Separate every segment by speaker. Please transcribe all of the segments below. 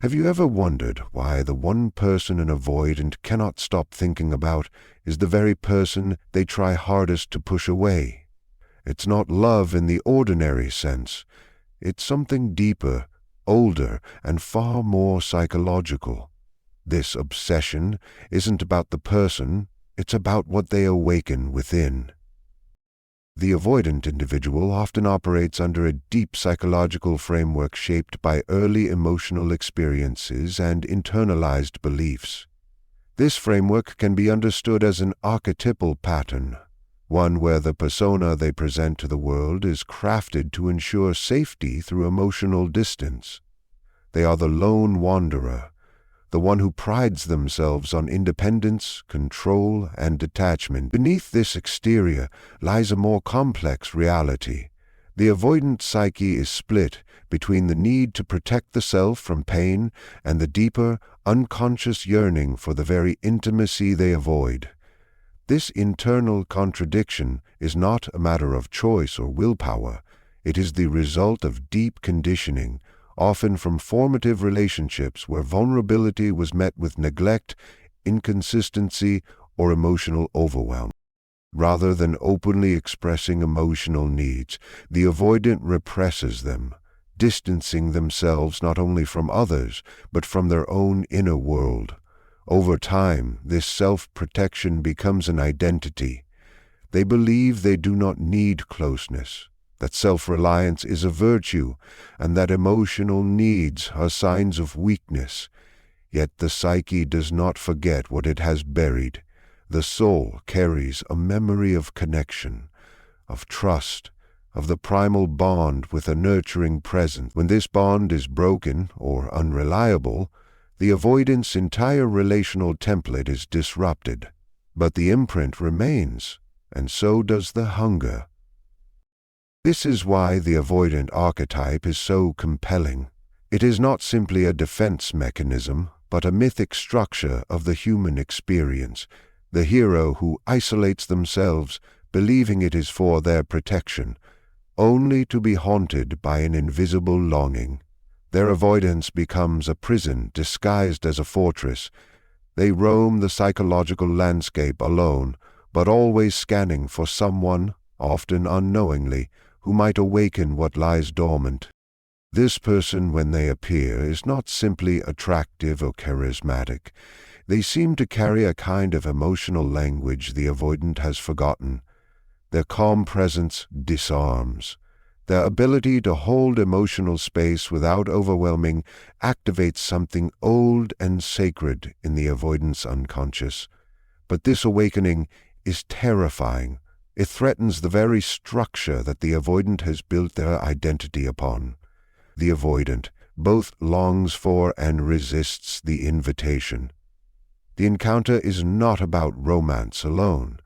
Speaker 1: Have you ever wondered why the one person an avoidant cannot stop thinking about is the very person they try hardest to push away? It's not love in the ordinary sense. It's something deeper, older, and far more psychological. This obsession isn't about the person, it's about what they awaken within. The avoidant individual often operates under a deep psychological framework shaped by early emotional experiences and internalized beliefs. This framework can be understood as an archetypal pattern, one where the persona they present to the world is crafted to ensure safety through emotional distance. They are the lone wanderer, the one who prides themselves on independence, control, and detachment. Beneath this exterior lies a more complex reality. The avoidant psyche is split between the need to protect the self from pain and the deeper, unconscious yearning for the very intimacy they avoid. This internal contradiction is not a matter of choice or willpower. It is the result of deep conditioning, often from formative relationships where vulnerability was met with neglect, inconsistency, or emotional overwhelm. Rather than openly expressing emotional needs, the avoidant represses them, distancing themselves not only from others, but from their own inner world. Over time, this self-protection becomes an identity. They believe they do not need closeness, that self-reliance is a virtue, and that emotional needs are signs of weakness. Yet the psyche does not forget what it has buried. The soul carries a memory of connection, of trust, of the primal bond with a nurturing presence. When this bond is broken or unreliable, the avoidant's entire relational template is disrupted. But the imprint remains, and so does the hunger. This is why the avoidant archetype is so compelling. It is not simply a defense mechanism, but a mythic structure of the human experience, the hero who isolates themselves, believing it is for their protection, only to be haunted by an invisible longing. Their avoidance becomes a prison disguised as a fortress. They roam the psychological landscape alone, but always scanning for someone, often unknowingly, who might awaken what lies dormant. This person, when they appear, is not simply attractive or charismatic. They seem to carry a kind of emotional language the avoidant has forgotten. Their calm presence disarms. Their ability to hold emotional space without overwhelming activates something old and sacred in the avoidant's unconscious. But this awakening is terrifying. It threatens the very structure that the avoidant has built their identity upon. The avoidant both longs for and resists the invitation. The encounter is not about romance alone.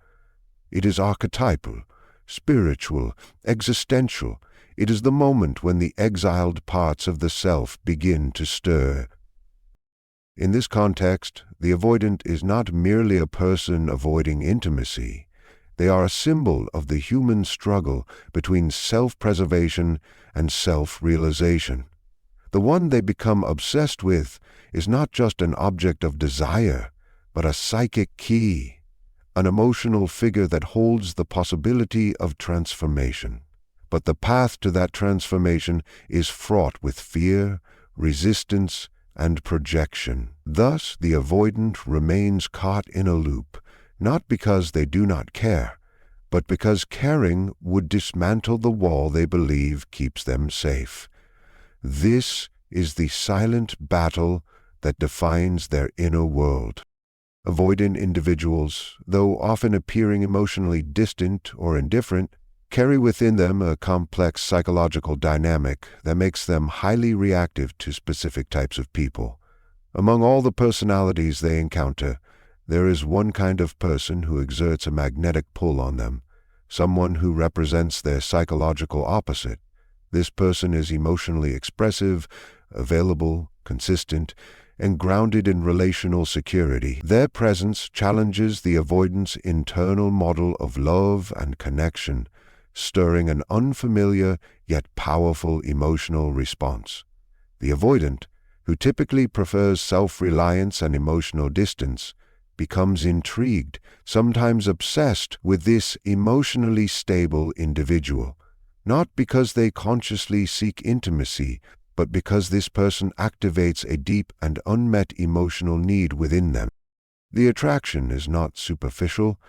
Speaker 1: It is archetypal, spiritual, existential. It is the moment when the exiled parts of the self begin to stir. In this context, the avoidant is not merely a person avoiding intimacy. They are a symbol of the human struggle between self-preservation and self-realization. The one they become obsessed with is not just an object of desire, but a psychic key, an emotional figure that holds the possibility of transformation. But the path to that transformation is fraught with fear, resistance, and projection. Thus, the avoidant remains caught in a loop, not because they do not care, but because caring would dismantle the wall they believe keeps them safe. This is the silent battle that defines their inner world. Avoidant individuals, though often appearing emotionally distant or indifferent, carry within them a complex psychological dynamic that makes them highly reactive to specific types of people. Among all the personalities they encounter, there is one kind of person who exerts a magnetic pull on them, someone who represents their psychological opposite. This person is emotionally expressive, available, consistent, and grounded in relational security. Their presence challenges the avoidant's internal model of love and connection, stirring an unfamiliar yet powerful emotional response. The avoidant, who typically prefers self-reliance and emotional distance, becomes intrigued, sometimes obsessed with this emotionally stable individual, not because they consciously seek intimacy, but because this person activates a deep and unmet emotional need within them. The attraction is not superficial.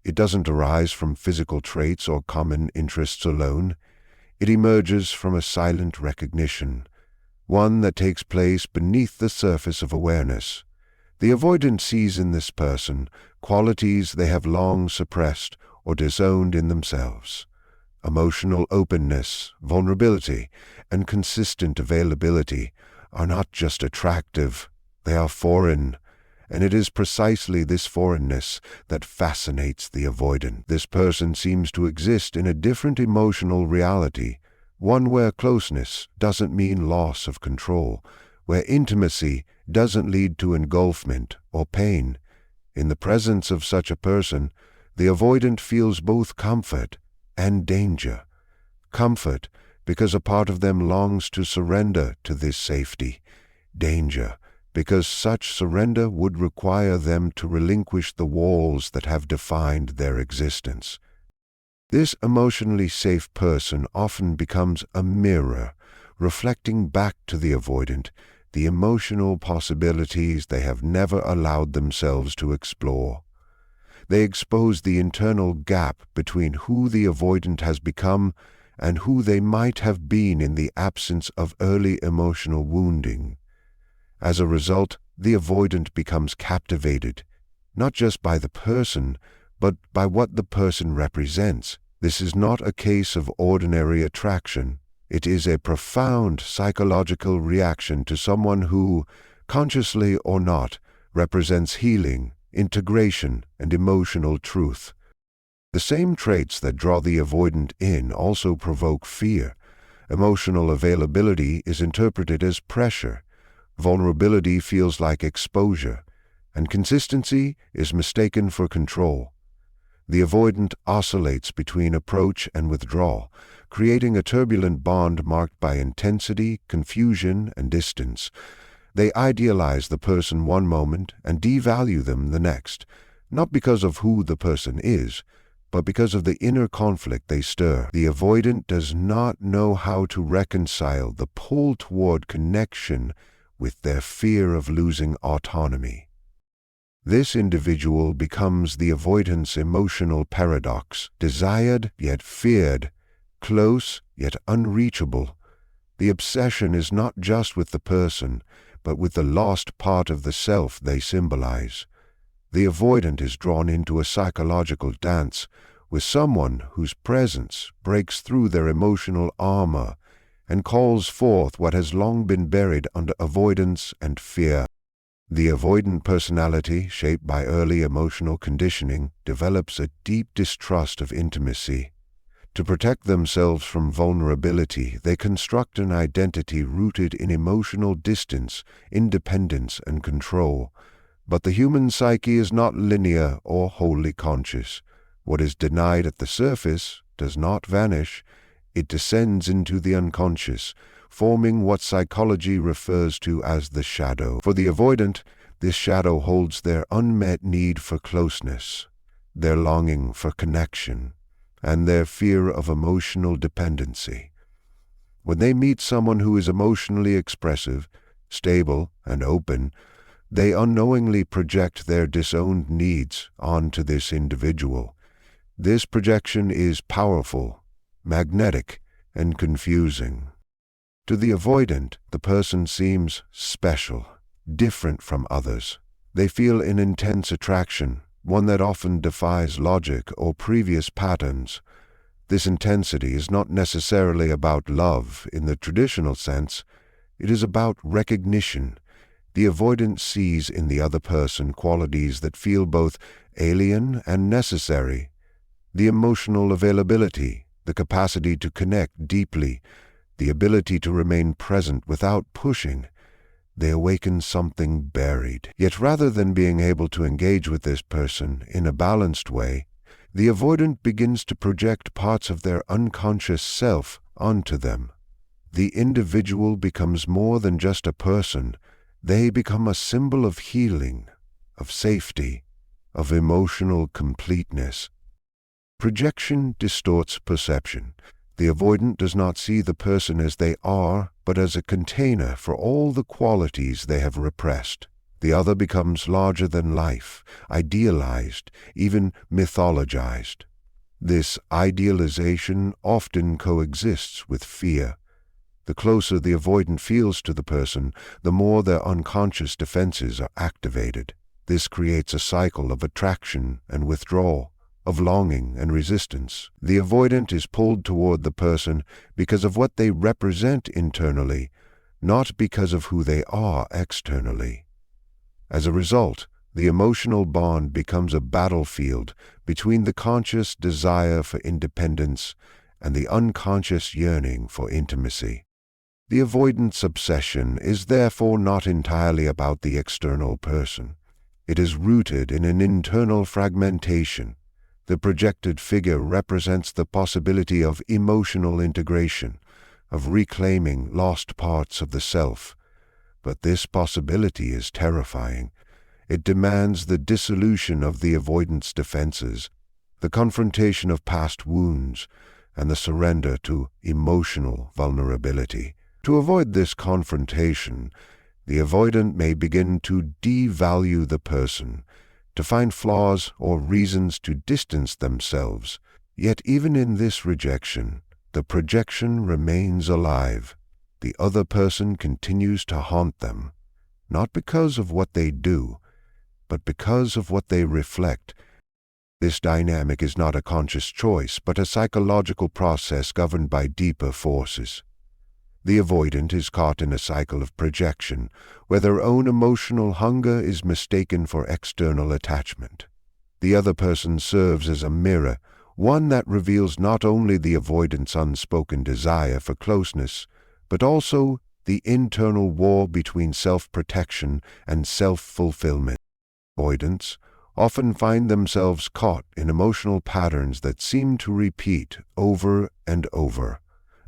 Speaker 1: It doesn't arise from physical traits or common interests alone. It emerges from a silent recognition, one that takes place beneath the surface of awareness. The avoidant sees in this person qualities they have long suppressed or disowned in themselves. Emotional openness, vulnerability, and consistent availability are not just attractive, they are foreign, and it is precisely this foreignness that fascinates the avoidant. This person seems to exist in a different emotional reality, one where closeness doesn't mean loss of control, where intimacy doesn't lead to engulfment or pain. In the presence of such a person, the avoidant feels both comfort and danger. Comfort, because a part of them longs to surrender to this safety. Danger, because such surrender would require them to relinquish the walls that have defined their existence. This emotionally safe person often becomes a mirror, reflecting back to the avoidant the emotional possibilities they have never allowed themselves to explore. They expose the internal gap between who the avoidant has become and who they might have been in the absence of early emotional wounding. As a result, the avoidant becomes captivated, not just by the person, but by what the person represents. This is not a case of ordinary attraction. It is a profound psychological reaction to someone who, consciously or not, represents healing, integration, and emotional truth. The same traits that draw the avoidant in also provoke fear. Emotional availability is interpreted as pressure. Vulnerability feels like exposure, and consistency is mistaken for control. The avoidant oscillates between approach and withdrawal, creating a turbulent bond marked by intensity, confusion, and distance. They idealize the person one moment and devalue them the next, not because of who the person is, but because of the inner conflict they stir. The avoidant does not know how to reconcile the pull toward connection with their fear of losing autonomy. This individual becomes the avoidant's emotional paradox, desired yet feared, close yet unreachable. The obsession is not just with the person, but with the lost part of the self they symbolize. The avoidant is drawn into a psychological dance with someone whose presence breaks through their emotional armor and calls forth what has long been buried under avoidance and fear. The avoidant personality, shaped by early emotional conditioning, develops a deep distrust of intimacy. To protect themselves from vulnerability, they construct an identity rooted in emotional distance, independence, and control. But the human psyche is not linear or wholly conscious. What is denied at the surface does not vanish. It descends into the unconscious, forming what psychology refers to as the shadow. For the avoidant, this shadow holds their unmet need for closeness, their longing for connection, and their fear of emotional dependency. When they meet someone who is emotionally expressive, stable, and open, they unknowingly project their disowned needs onto this individual. This projection is powerful, magnetic, and confusing. To the avoidant, the person seems special, different from others. They feel an intense attraction, one that often defies logic or previous patterns. This intensity is not necessarily about love in the traditional sense. It is about recognition. The avoidant sees in the other person qualities that feel both alien and necessary. The emotional availability, the capacity to connect deeply, the ability to remain present without pushing. They awaken something buried. Yet rather than being able to engage with this person in a balanced way, the avoidant begins to project parts of their unconscious self onto them. the individual becomes more than just a person. They become a symbol of healing, of safety, of emotional completeness. Projection distorts perception. The avoidant does not see the person as they are, but as a container for all the qualities they have repressed. The other becomes larger than life, idealized, even mythologized. This idealization often coexists with fear. The closer the avoidant feels to the person, the more their unconscious defenses are activated. This creates a cycle of attraction and withdrawal, of longing and resistance. The avoidant is pulled toward the person because of what they represent internally, not because of who they are externally. As a result, the emotional bond becomes a battlefield between the conscious desire for independence and the unconscious yearning for intimacy. The avoidance obsession is therefore not entirely about the external person. It is rooted in an internal fragmentation. The projected figure represents the possibility of emotional integration, of reclaiming lost parts of the self. But this possibility is terrifying. It demands the dissolution of the avoidance defenses, the confrontation of past wounds, and the surrender to emotional vulnerability. To avoid this confrontation, the avoidant may begin to devalue the person, to find flaws or reasons to distance themselves. Yet even in this rejection, the projection remains alive. The other person continues to haunt them, not because of what they do, but because of what they reflect. This dynamic is not a conscious choice, but a psychological process governed by deeper forces. The avoidant is caught in a cycle of projection, where their own emotional hunger is mistaken for external attachment. The other person serves as a mirror, one that reveals not only the avoidant's unspoken desire for closeness, but also the internal war between self-protection and self-fulfillment. Avoidants often find themselves caught in emotional patterns that seem to repeat over and over,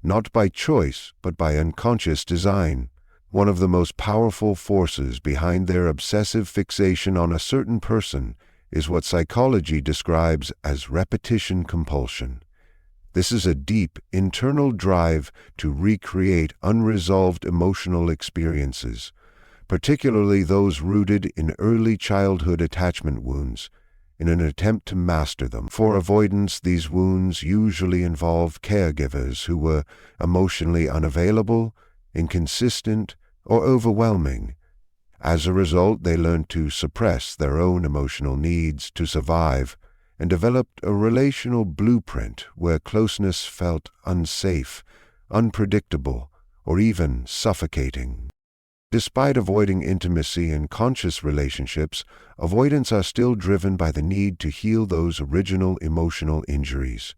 Speaker 1: not by choice, but by unconscious design. One of the most powerful forces behind their obsessive fixation on a certain person is what psychology describes as repetition compulsion. This is a deep, internal drive to recreate unresolved emotional experiences, particularly those rooted in early childhood attachment wounds, in an attempt to master them. For avoidance, these wounds usually involve caregivers who were emotionally unavailable, inconsistent, or overwhelming. As a result, they learned to suppress their own emotional needs to survive, and developed a relational blueprint where closeness felt unsafe, unpredictable, or even suffocating. Despite avoiding intimacy in conscious relationships, avoidants are still driven by the need to heal those original emotional injuries.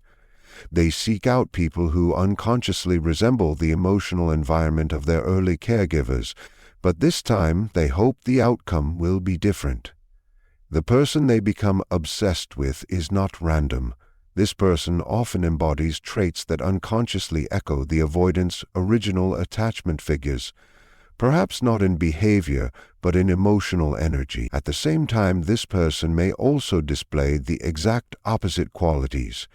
Speaker 1: They seek out people who unconsciously resemble the emotional environment of their early caregivers, but this time they hope the outcome will be different. The person they become obsessed with is not random. This person often embodies traits that unconsciously echo the avoidant's original attachment figures, perhaps not in behavior, but in emotional energy. At the same time, this person may also display the exact opposite qualities: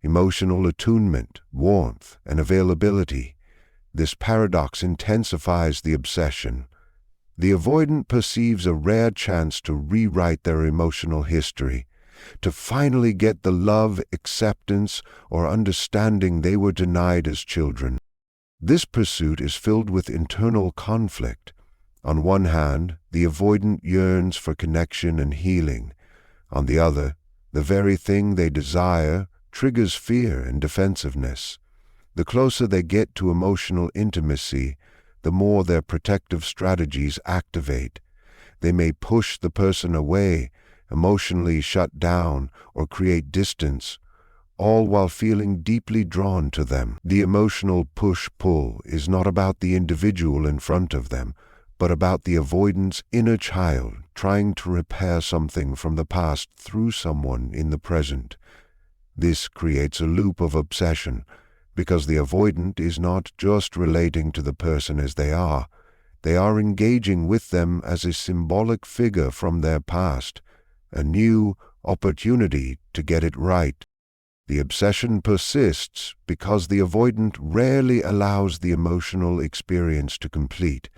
Speaker 1: emotional attunement, warmth, and availability. This paradox intensifies the obsession. The avoidant perceives a rare chance to rewrite their emotional history, to finally get the love, acceptance, or understanding they were denied as children. This pursuit is filled with internal conflict. On one hand, the avoidant yearns for connection and healing. On the other, the very thing they desire triggers fear and defensiveness. The closer they get to emotional intimacy, the more their protective strategies activate. They may push the person away, emotionally shut down, or create distance, all while feeling deeply drawn to them. The emotional push-pull is not about the individual in front of them, but about the avoidant's inner child trying to repair something from the past through someone in the present. This creates a loop of obsession, because the avoidant is not just relating to the person as they are engaging with them as a symbolic figure from their past, a new opportunity to get it right. The obsession persists because the avoidant rarely allows the emotional experience to complete.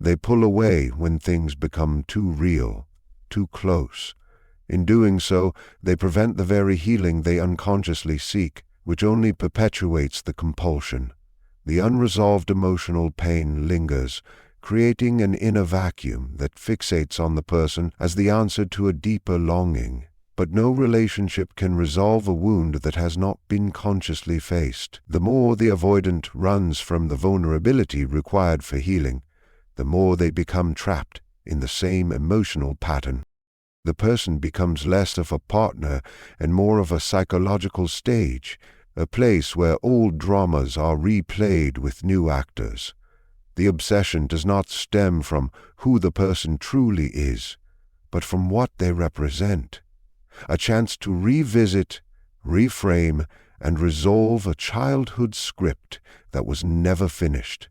Speaker 1: They pull away when things become too real, too close. In doing so, they prevent the very healing they unconsciously seek, which only perpetuates the compulsion. The unresolved emotional pain lingers, creating an inner vacuum that fixates on the person as the answer to a deeper longing. But no relationship can resolve a wound that has not been consciously faced. The more the avoidant runs from the vulnerability required for healing, the more they become trapped in the same emotional pattern. The person becomes less of a partner and more of a psychological stage, a place where old dramas are replayed with new actors. The obsession does not stem from who the person truly is, but from what they represent. A chance to revisit, reframe, and resolve a childhood script that was never finished.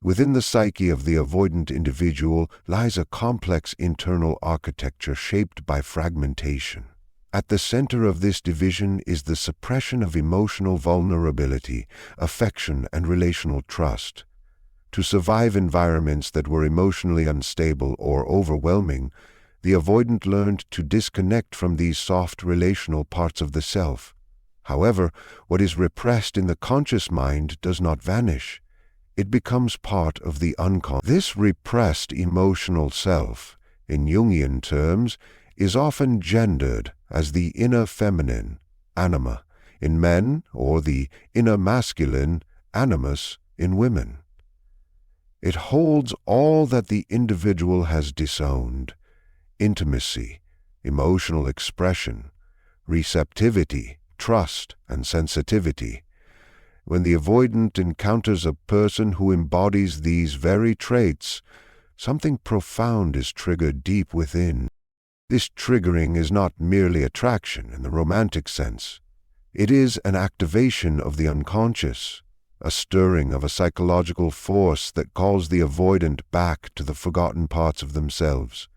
Speaker 1: Within the psyche of the avoidant individual lies a complex internal architecture shaped by fragmentation. At the center of this division is the suppression of emotional vulnerability, affection, and relational trust. To survive environments that were emotionally unstable or overwhelming, the avoidant learned to disconnect from these soft relational parts of the self. However, what is repressed in the conscious mind does not vanish. It becomes part of the unconscious. This repressed emotional self, in Jungian terms, is often gendered as the inner feminine, anima, in men, or the inner masculine, animus, in women. It holds all that the individual has disowned: intimacy, emotional expression, receptivity, trust, and sensitivity. When the avoidant encounters a person who embodies these very traits, something profound is triggered deep within. This triggering is not merely attraction in the romantic sense. It is an activation of the unconscious, a stirring of a psychological force that calls the avoidant back to the forgotten parts of themselves.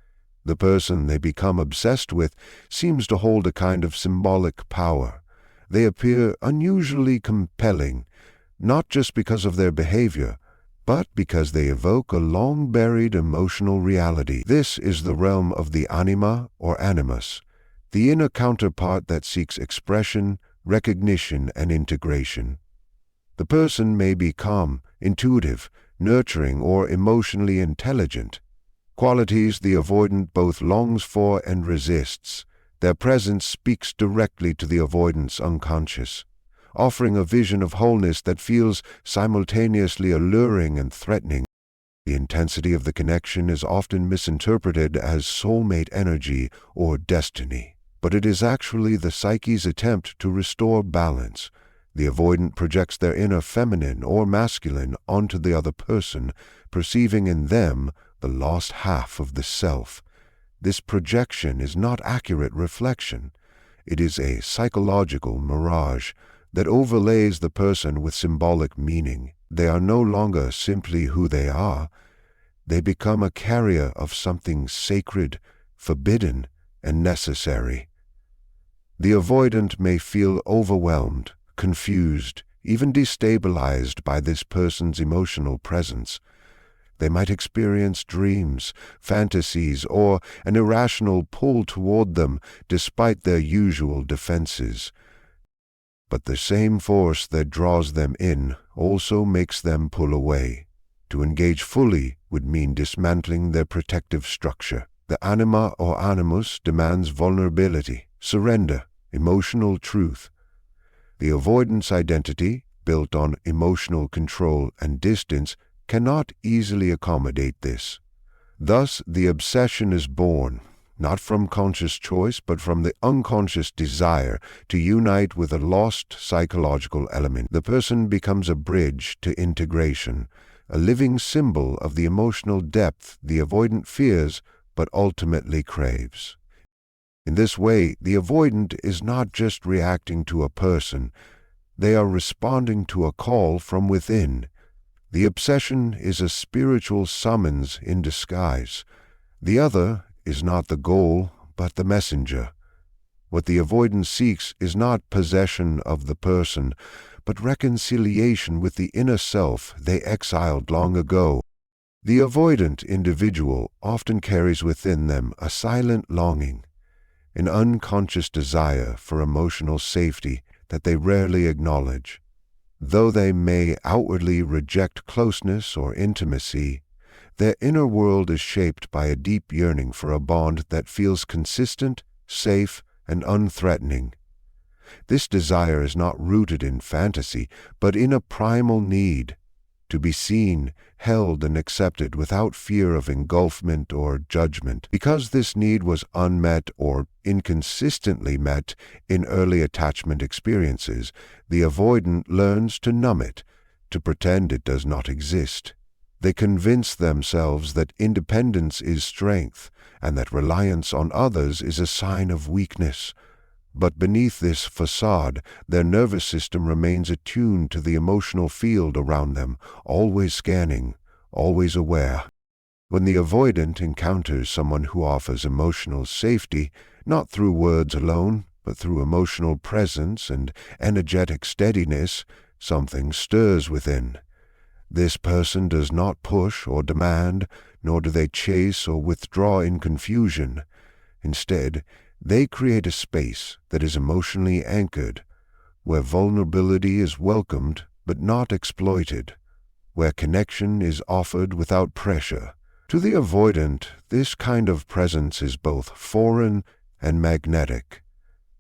Speaker 1: The person they become obsessed with seems to hold a kind of symbolic power. They appear unusually compelling, not just because of their behavior, but because they evoke a long-buried emotional reality. This is the realm of the anima or animus, the inner counterpart that seeks expression, recognition, and integration. The person may be calm, intuitive, nurturing, or emotionally intelligent, qualities the avoidant both longs for and resists. Their presence speaks directly to the avoidant's unconscious, offering a vision of wholeness that feels simultaneously alluring and threatening. The intensity of the connection is often misinterpreted as soulmate energy or destiny, but it is actually the psyche's attempt to restore balance. The avoidant projects their inner feminine or masculine onto the other person, perceiving in them the lost half of the self. This projection is not accurate reflection. It is a psychological mirage that overlays the person with symbolic meaning. They are no longer simply who they are. They become a carrier of something sacred, forbidden, and necessary. The avoidant may feel overwhelmed, confused, even destabilized by this person's emotional presence. They might experience dreams, fantasies, or an irrational pull toward them despite their usual defenses. But the same force that draws them in also makes them pull away. To engage fully would mean dismantling their protective structure. The anima or animus demands vulnerability, surrender, emotional truth. The avoidance identity, built on emotional control and distance, cannot easily accommodate this. Thus, the obsession is born, not from conscious choice, but from the unconscious desire to unite with a lost psychological element. The person becomes a bridge to integration, a living symbol of the emotional depth the avoidant fears but ultimately craves. In this way, the avoidant is not just reacting to a person, They are responding to a call from within. The obsession is a spiritual summons in disguise. The other is not the goal, but the messenger. What the avoidant seeks is not possession of the person, but reconciliation with the inner self they exiled long ago. The avoidant individual often carries within them a silent longing, an unconscious desire for emotional safety that they rarely acknowledge. Though they may outwardly reject closeness or intimacy, their inner world is shaped by a deep yearning for a bond that feels consistent, safe, and unthreatening. This desire is not rooted in fantasy, but in a primal need to be seen, held, and accepted without fear of engulfment or judgment. Because this need was unmet or inconsistently met in early attachment experiences, the avoidant learns to numb it, to pretend it does not exist. They convince themselves that independence is strength, and that reliance on others is a sign of weakness. But beneath this facade, their nervous system remains attuned to the emotional field around them, always scanning, always aware. When the avoidant encounters someone who offers emotional safety, not through words alone, but through emotional presence and energetic steadiness, something stirs within. This person does not push or demand, nor do they chase or withdraw in confusion. Instead, they create a space that is emotionally anchored, where vulnerability is welcomed but not exploited, where connection is offered without pressure. To the avoidant, this kind of presence is both foreign and magnetic.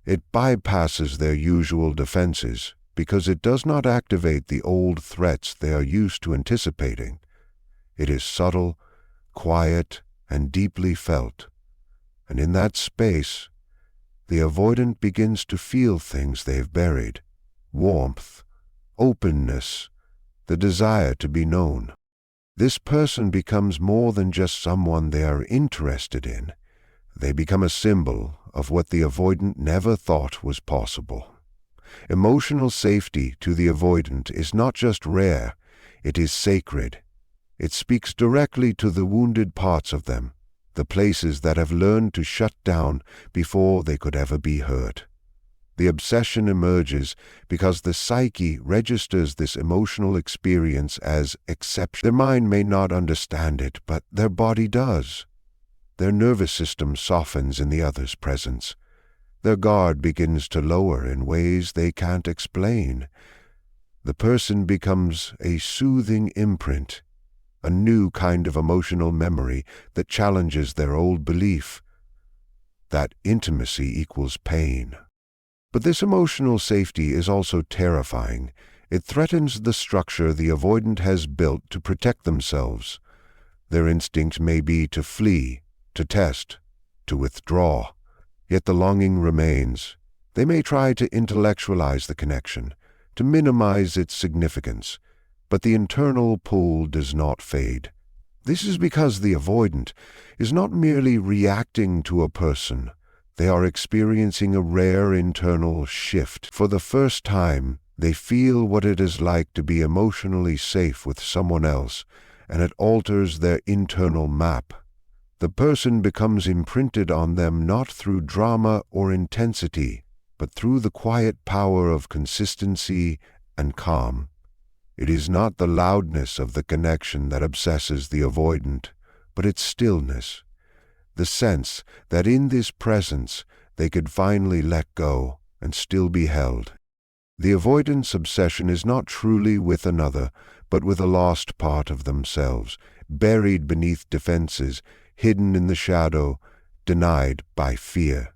Speaker 1: It bypasses their usual defenses because it does not activate the old threats they are used to anticipating. It is subtle, quiet, and deeply felt. And in that space, the avoidant begins to feel things they've buried: warmth, openness, the desire to be known. This person becomes more than just someone they are interested in. They become a symbol of what the avoidant never thought was possible. Emotional safety to the avoidant is not just rare, it is sacred. It speaks directly to the wounded parts of them, the places that have learned to shut down before they could ever be hurt. The obsession emerges because the psyche registers this emotional experience as exception. Their mind may not understand it, but their body does. Their nervous system softens in the other's presence. Their guard begins to lower in ways they can't explain. The person becomes a soothing imprint, a new kind of emotional memory that challenges their old belief that intimacy equals pain. But this emotional safety is also terrifying. It threatens the structure the avoidant has built to protect themselves. Their instinct may be to flee, to test, to withdraw. Yet the longing remains. They may try to intellectualize the connection, to minimize its significance, but the internal pull does not fade. This is because the avoidant is not merely reacting to a person. They are experiencing a rare internal shift. For the first time, they feel what it is like to be emotionally safe with someone else, and it alters their internal map. The person becomes imprinted on them not through drama or intensity, but through the quiet power of consistency and calm. It is not the loudness of the connection that obsesses the avoidant, but its stillness, the sense that in this presence they could finally let go and still be held. The avoidant's obsession is not truly with another, but with a lost part of themselves, buried beneath defenses, hidden in the shadow, denied by fear.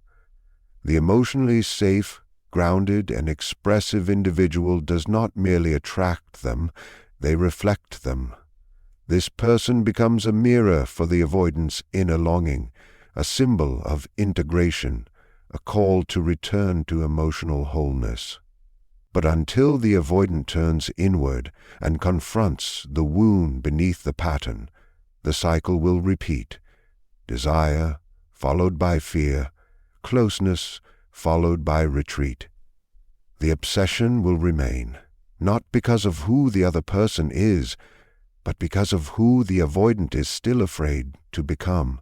Speaker 1: The emotionally safe, grounded, and expressive individual does not merely attract them, they reflect them. This person becomes a mirror for the avoidant's inner longing, a symbol of integration, a call to return to emotional wholeness. But until the avoidant turns inward and confronts the wound beneath the pattern, the cycle will repeat. Desire, followed by fear, closeness, followed by retreat. the obsession will remain, not because of who the other person is, but because of who the avoidant is still afraid to become.